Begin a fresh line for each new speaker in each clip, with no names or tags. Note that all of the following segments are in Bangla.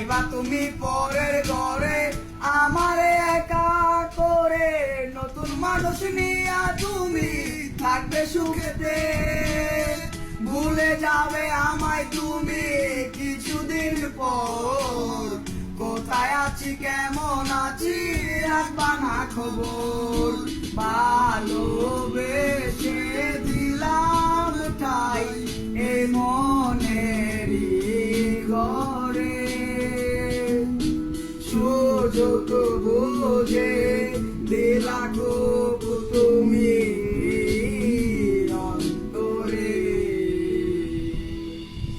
যাইবা তুমি পরের ঘরে আমারে একা করে, নতুন মানুষ নিয়া তুমি থাকবে সুখেতে, ভুলে যাবে আমায় তুমি কিছুদিন পর, কোথায় আছি কেমন আছি রাখবা না খবর, ভালোবেসে দিলাম ঠাই এই মনেরই ঘরে, সুযোগ বুঝে দিলা গো তুমি অন্তরে,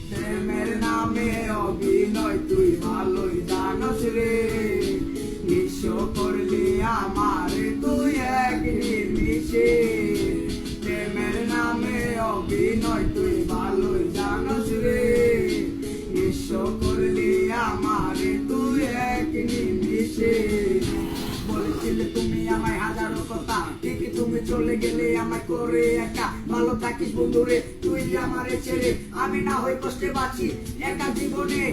প্রেমের নামে অভিনয় তুই ভালোই জানস রে, নিঃস্ব করলি আমার তুই একদিন মিশে, প্রেমের নামে অভিনয় তুই ভালোই জানস রে, নিঃস্ব করলি আমার তুই একদিন মিশে, বলেছিলে তুমি আমায় হাজারো কথা, ঠিকই তুমি চলে গেলে আমায় করে একা, ভালো থাকিস বন্ধুরে তুই আমারে ছেড়ে, আমি না হই কষ্টে বাঁচি একা জীবনে,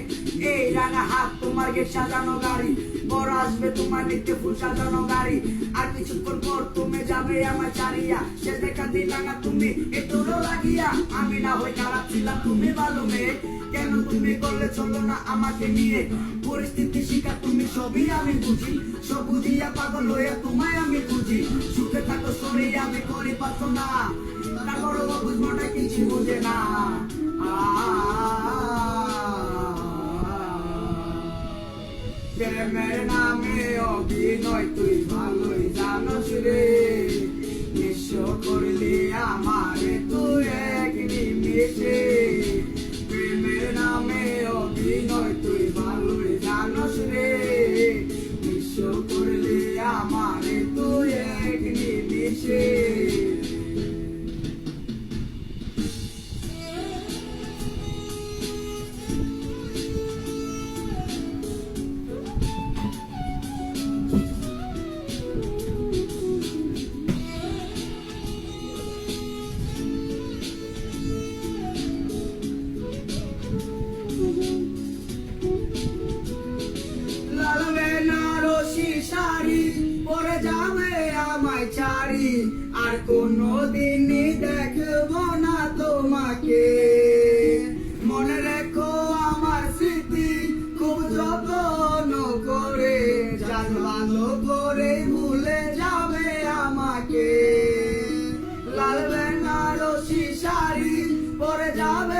এই রাঙা হাত তোমার গেট সাজানো গাড়ি, বড় আসবে তোমার নিত্য ফুল সাজানো গাড়ি, আর কিছুক্ষণ পর তুমি যাবে আমার চারিয়া, সে দেখা দিলা না তুমি এতলো লাগিয়া, আমি না হই খারাপ ছিলাম তুমি ভালো মেয়ে, কেন তুমি করলে চলো না আমাকে নিয়ে, পরিস্থিতি শিকার তুমি সবই আমি বুঝি, সব বুঝিয়া পাগল হইয়া তোমায় আমি বুঝি, সুখে থাকো সরে আমি করি পারতো না, তারপরও বুঝবো না কিছু বুঝে না, প্রেমের নামে অভিনয় তুই